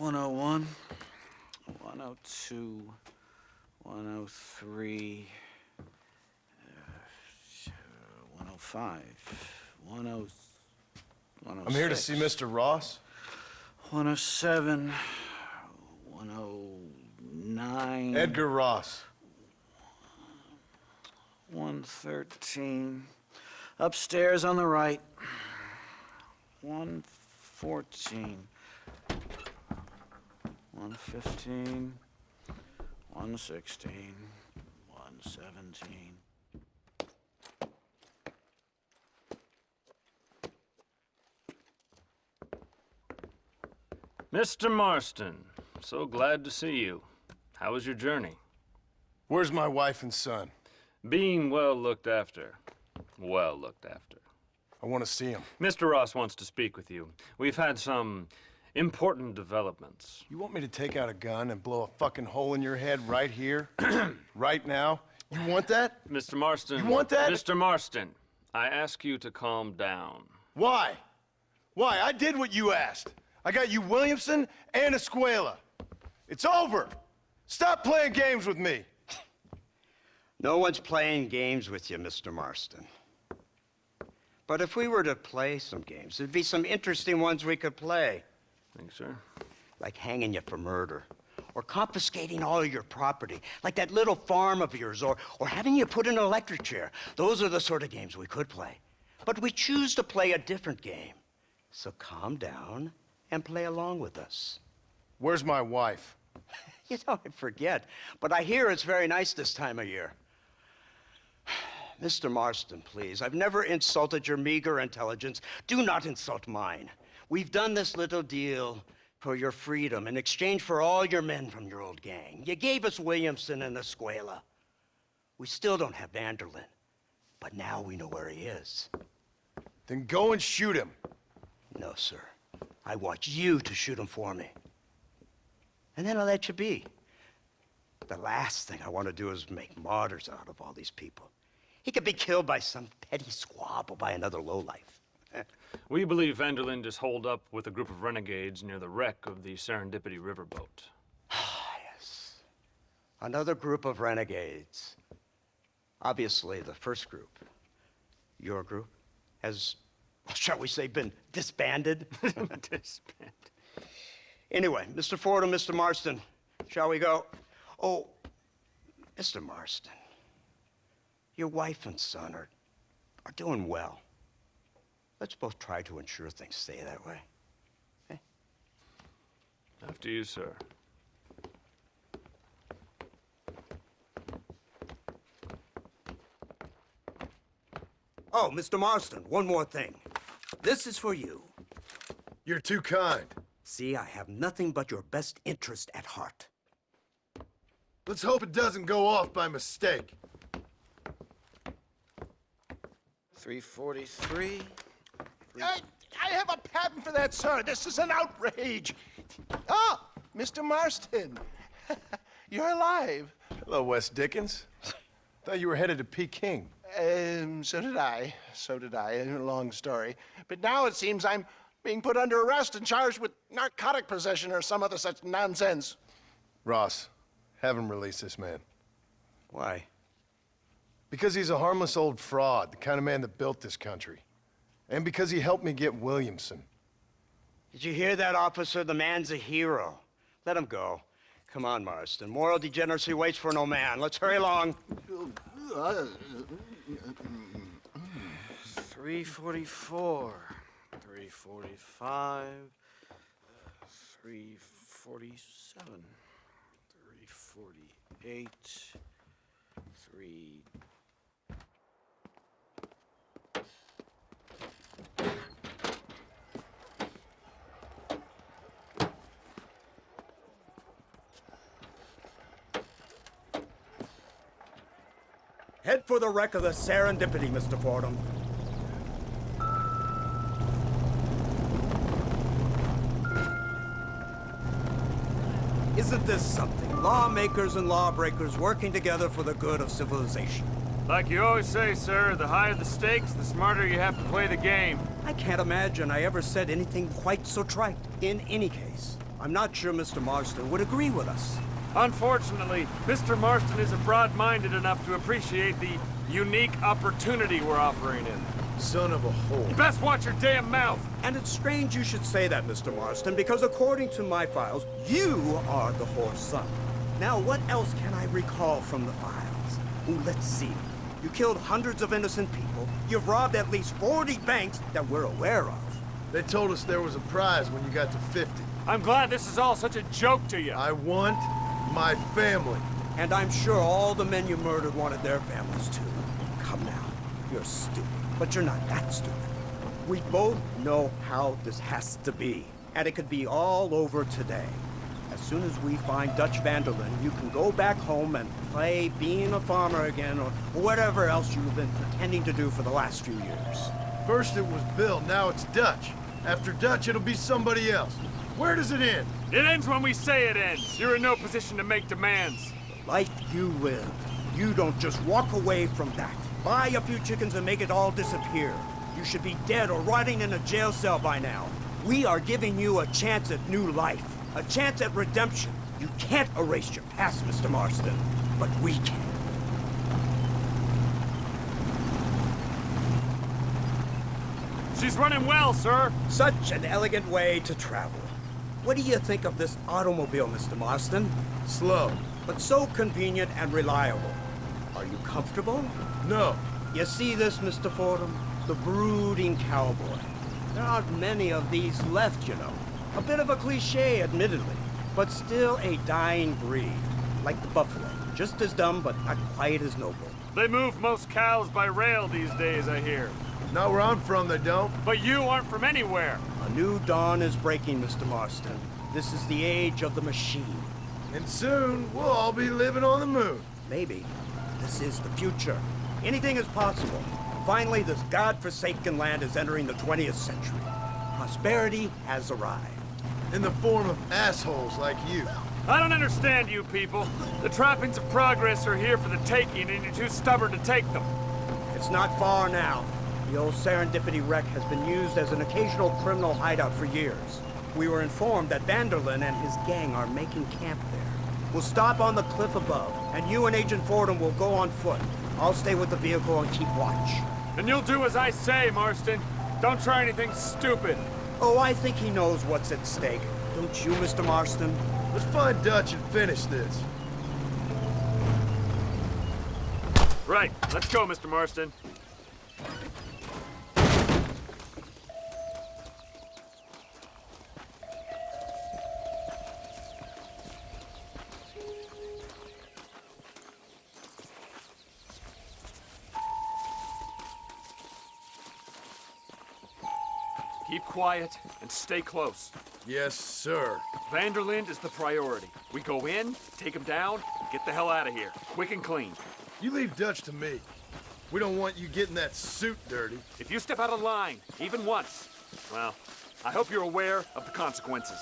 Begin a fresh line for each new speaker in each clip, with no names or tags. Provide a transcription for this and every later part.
101, 102, 103, 105, 106.
I'm here to see Mr. Ross.
107, 109.
Edgar Ross.
113. Upstairs on the right. 114. 115. 116. 117.
Mr. Marston, so glad to see you. How was your journey?
Where's my wife and son?
Being well looked after. Well looked after.
I want to see him.
Mr. Ross wants to speak with you. We've had some important developments.
You want me to take out a gun and blow a fucking hole in your head right here? Right now? You want that?
Mr. Marston.
You want that?
Mr. Marston, I ask you to calm down.
Why? Why? I did what you asked. I got you Williamson and Escuela. It's over. Stop playing games with me.
No one's playing games with you, Mr. Marston. But if we were to play some games, there'd be some interesting ones we could play.
Thanks, sir.
Like hanging you for murder, or confiscating all your property, like that little farm of yours, or having you put in an electric chair. Those are the sort of games we could play. But we choose to play a different game. So calm down and play along with us.
Where's my wife?
You know, I forget, but I hear it's very nice this time of year. Mr. Marston, please, I've never insulted your meager intelligence. Do not insult mine. We've done this little deal for your freedom in exchange for all your men from your old gang. You gave us Williamson and Escuela. We still don't have Vanderlyn, but now we know where he is.
Then go and shoot him.
No, sir. I want you to shoot him for me. And then I'll let you be. The last thing I want to do is make martyrs out of all these people. He could be killed by some petty squabble by another lowlife.
We believe Vanderlyn is holed up with a group of renegades near the wreck of the Serendipity riverboat.
Ah, yes. Another group of renegades. Obviously, the first group, your group, has, shall we say, been disbanded?
Disbanded.
Anyway, Mr. Fordham, Mr. Marston, shall we go? Oh, Mr. Marston, your wife and son are doing well. Let's both try to ensure things stay that way. Okay?
After you, sir.
Oh, Mr. Marston, one more thing. This is for you.
You're too kind.
See, I have nothing but your best interest at heart.
Let's hope it doesn't go off by mistake.
343.
I have a patent for that, sir. This is an outrage. Ah, Mr. Marston. You're alive.
Hello, Wes Dickens. Thought you were headed to Peking.
So did I. So did I. A long story. But now it seems I'm being put under arrest and charged with narcotic possession or some other such nonsense.
Ross, have him release this man.
Why?
Because he's a harmless old fraud, the kind of man that built this country. And because he helped me get Williamson.
Did you hear that, officer? The man's a hero. Let him go. Come on, Marston. Moral degeneracy waits for no man. Let's hurry along.
344. 345. 347. 348. 3...
Head for the wreck of the Serendipity, Mr. Fordham. Isn't this something? Lawmakers and lawbreakers working together for the good of civilization.
Like you always say, sir, the higher the stakes, the smarter you have to play the game.
I can't imagine I ever said anything quite so trite. In any case, I'm not sure Mr. Marston would agree with us.
Unfortunately, Mr. Marston isn't broad-minded enough to appreciate the unique opportunity we're offering him.
Son of a whore.
You best watch your damn mouth!
And it's strange you should say that, Mr. Marston, because according to my files, you are the whore's son. Now, what else can I recall from the files? Ooh, let's see. You killed hundreds of innocent people. You've robbed at least 40 banks that we're aware of.
They told us there was a prize when you got to 50.
I'm glad this is all such a joke to you.
I want my family.
And I'm sure all the men you murdered wanted their families too. Come now, you're stupid, but you're not that stupid. We both know how this has to be, and it could be all over today. As soon as we find Dutch Vanderlyn, you can go back home and play being a farmer again, or whatever else you've been pretending to do for the last few years.
First it was Bill, now it's Dutch. After Dutch, it'll be somebody else. Where does it end?
It ends when we say it ends. You're in no position to make demands.
The life you live, you don't just walk away from that. Buy a few chickens and make it all disappear. You should be dead or rotting in a jail cell by now. We are giving you a chance at new life. A chance at redemption. You can't erase your past, Mr. Marston, but we can.
She's running well, sir.
Such an elegant way to travel. What do you think of this automobile, Mr. Marston?
Slow.
But so convenient and reliable. Are you comfortable?
No.
You see this, Mr. Fordham? The brooding cowboy. There aren't many of these left, you know. A bit of a cliche, admittedly, but still a dying breed. Like the buffalo. Just as dumb, but not quite as noble.
They move most cows by rail these days, I hear.
Not where I'm from, they don't.
But you aren't from anywhere.
A new dawn is breaking, Mr. Marston. This is the age of the machine.
And soon, we'll all be living on the moon.
Maybe. This is the future. Anything is possible. Finally, this godforsaken land is entering the 20th century. Prosperity has arrived.
In the form of assholes like you.
I don't understand you people. The trappings of progress are here for the taking, and you're too stubborn to take them.
It's not far now. The old Serendipity wreck has been used as an occasional criminal hideout for years. We were informed that Vanderlyn and his gang are making camp there. We'll stop on the cliff above, and you and Agent Fordham will go on foot. I'll stay with the vehicle and keep watch.
And you'll do as I say, Marston. Don't try anything stupid.
Oh, I think he knows what's at stake. Don't you, Mr. Marston?
Let's find Dutch and finish this.
Right. Let's go, Mr. Marston. Keep quiet and stay close.
Yes, sir.
Vanderlyn is the priority. We go in, take him down, and get the hell out of here. Quick and clean.
You leave Dutch to me. We don't want you getting that suit dirty.
If you step out of line, even once, well, I hope you're aware of the consequences.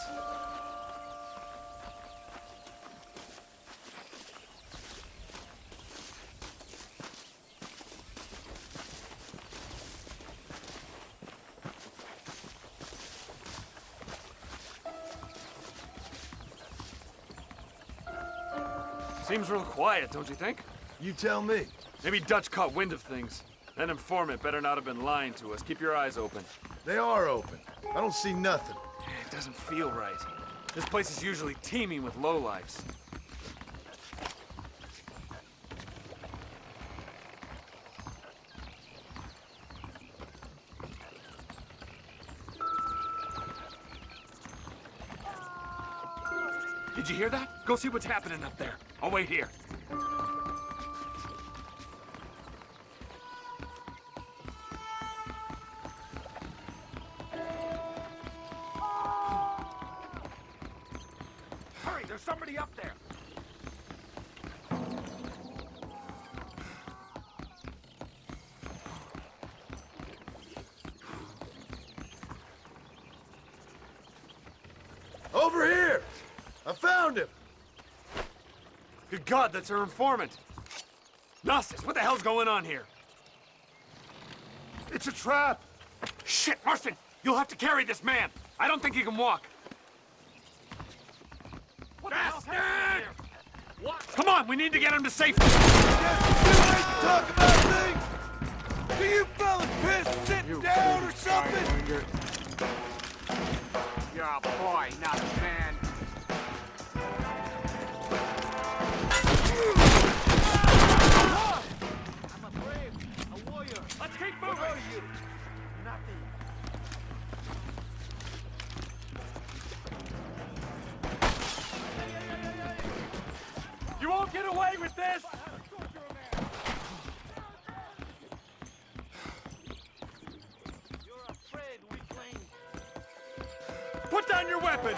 Seems real quiet, don't you think?
You tell me.
Maybe Dutch caught wind of things. That informant better not have been lying to us. Keep your eyes open.
They are open. I don't see nothing.
It doesn't feel right. This place is usually teeming with lowlifes. Did you hear that? Go see what's happening up there. I'll wait here. Hurry, there's somebody up there.
Over here! I found him!
Good God, that's our informant. Gnosis, what the hell's going on here?
It's a trap!
Shit, Marston! You'll have to carry this man! I don't think he can walk. on, we need to get him to safety.
Talk about things! Do you fellas piss sitting down or something?
You're a boy, not a man. I'm a brave, a warrior.
Let's keep moving.
What are you? Nothing.
You won't get away with this.
You're afraid, weakling.
Put down your weapons.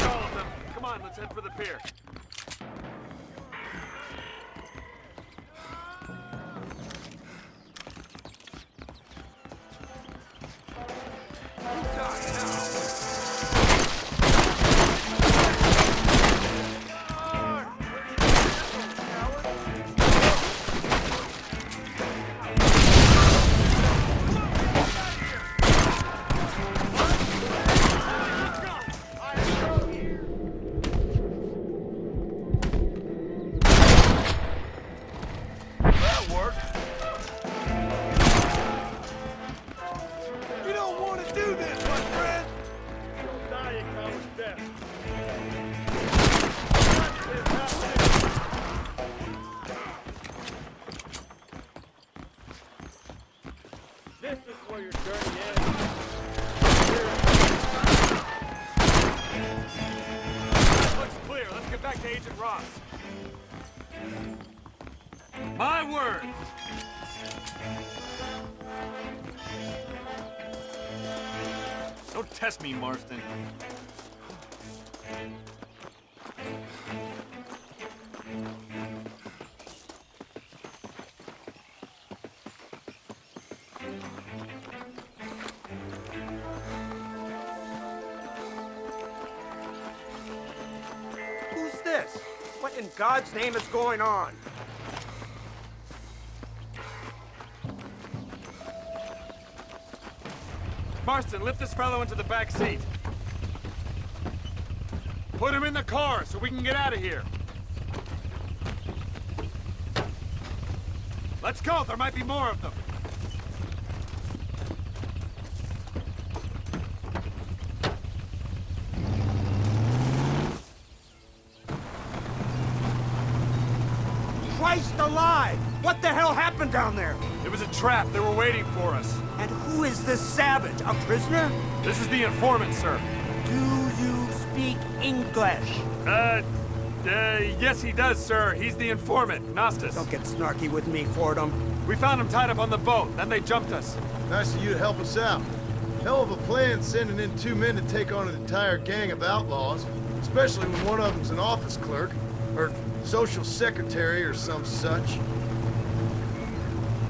All of them. Come on, let's head for the pier.
That worked. We don't want to do this, my friend.
Dying coward's death. This is where your journey ends. Looks clear. Let's get back to Agent Ross. My word! Don't test me, Marston.
Who's this? What in God's name is going on?
Marston, lift this fellow into the back seat. Put him in the car so we can get out of here. Let's go, there might be more of them.
Christ alive! What the hell happened down there?
It was a trap, they were waiting for us.
And who is this savage? A prisoner?
This is the informant, sir.
Do you speak English?
Yes he does, sir. He's the informant, Nostus.
Don't get snarky with me, Fordham.
We found him tied up on the boat, then they jumped us.
Nice of you to help us out. Hell of a plan sending in 2 men to take on an entire gang of outlaws, especially when one of them's an office clerk, or social secretary or some such.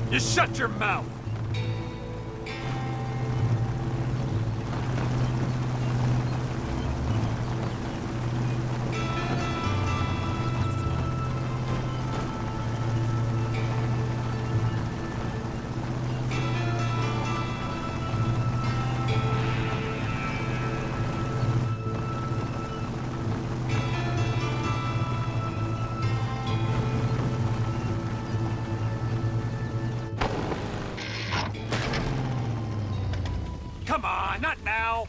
You shut your mouth! Come on, not now!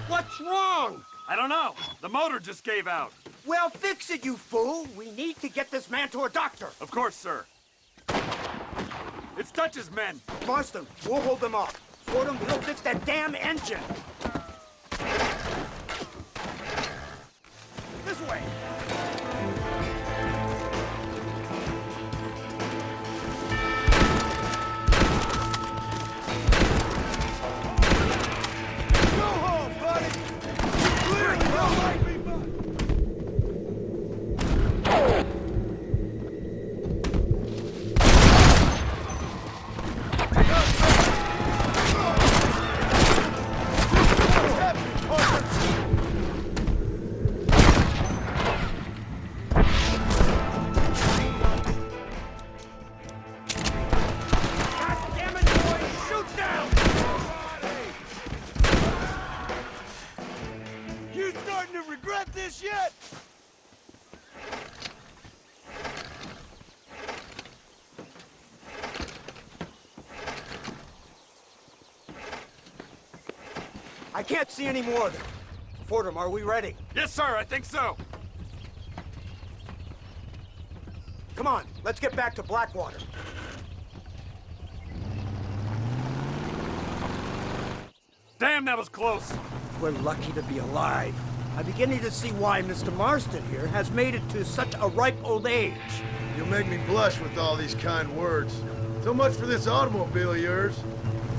What's wrong?
I don't know. The motor just gave out.
Well, fix it, you fool. We need to get this man to a doctor.
Of course, sir. It's Dutch's men.
Marston, we'll hold them off. Fordham, we'll fix that damn engine. This way.
Go home, buddy! Clear the hell like me, bud! to regret this yet?
I can't see any more of them. Fordham, are we ready?
Yes, sir, I think so.
Come on, let's get back to Blackwater.
Damn, that was close.
We're lucky to be alive. I'm beginning to see why Mr. Marston here has made it to such a ripe old age.
You'll make me blush with all these kind words. So much for this automobile of yours.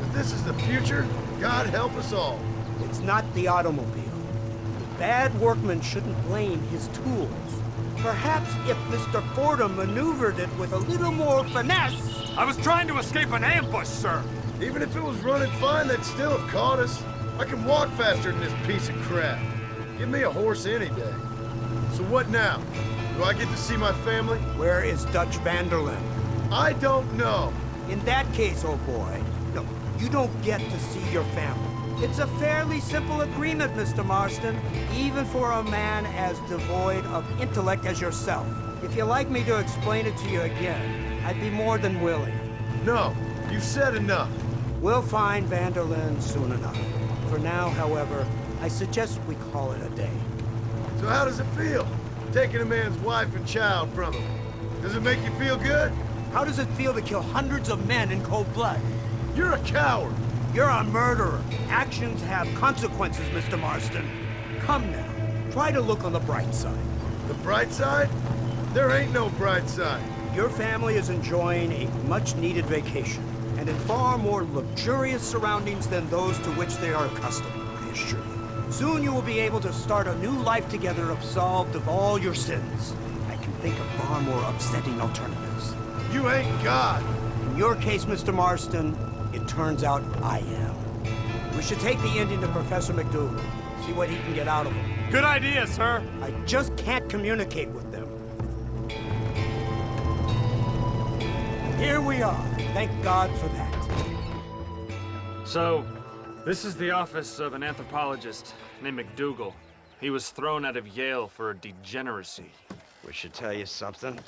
If this is the future, God help us all.
It's not the automobile. The bad workman shouldn't blame his tools. Perhaps if Mr. Fordham maneuvered it with a little more finesse.
I was trying to escape an ambush, sir.
Even if it was running fine, they'd still have caught us. I can walk faster than this piece of crap. Give me a horse any day. So what now? Do I get to see my family?
Where is Dutch Vanderlyn?
I don't know.
In that case, old boy, no, you don't get to see your family. It's a fairly simple agreement, Mr. Marston, even for a man as devoid of intellect as yourself. If you'd like me to explain it to you again, I'd be more than willing.
No, you've said enough.
We'll find Vanderlyn soon enough. For now, however, I suggest we call it a day.
So how does it feel, taking a man's wife and child from him? Does it make you feel good?
How does it feel to kill hundreds of men in cold blood?
You're a coward.
You're a murderer. Actions have consequences, Mr. Marston. Come now, try to look on the bright side.
The bright side? There ain't no bright side.
Your family is enjoying a much-needed vacation, and in far more luxurious surroundings than those to which they are accustomed, I assure you. Soon you will be able to start a new life together absolved of all your sins. I can think of far more upsetting alternatives.
You ain't God.
In your case, Mr. Marston, it turns out I am. We should take the Indian to Professor McDougal, see what he can get out of him.
Good idea, sir.
I just can't communicate with them. Here we are. Thank God for that.
So, this is the office of an anthropologist named McDougal. He was thrown out of Yale for a degeneracy.
We should tell you something.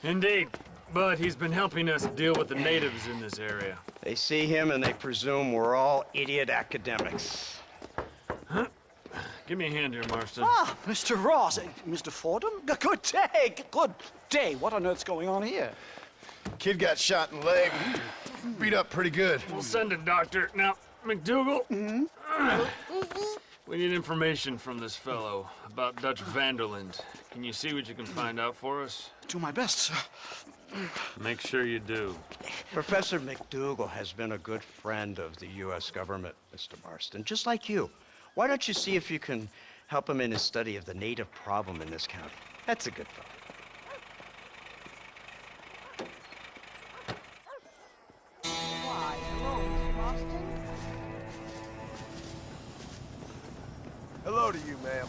Indeed, but he's been helping us deal with the natives in this area.
They see him and they presume we're all idiot academics.
Give me a hand here, Marston.
Ah, Mr. Ross. Mr. Fordham? Good day. Good day. What on earth's going on here?
Kid got shot in the leg. Beat up pretty good.
We'll send a doctor. Now, McDougal, we need information from this fellow about Dutch Vanderlyn. Can you see what you can find out for us?
Do my best, sir.
Make sure you do.
Professor McDougal has been a good friend of the U.S. government, Mr. Marston, just like you. Why don't you see if you can help him in his study of the native problem in this county? That's a good fellow.
Why, hello, Mr. Marston.
Hello to you, ma'am.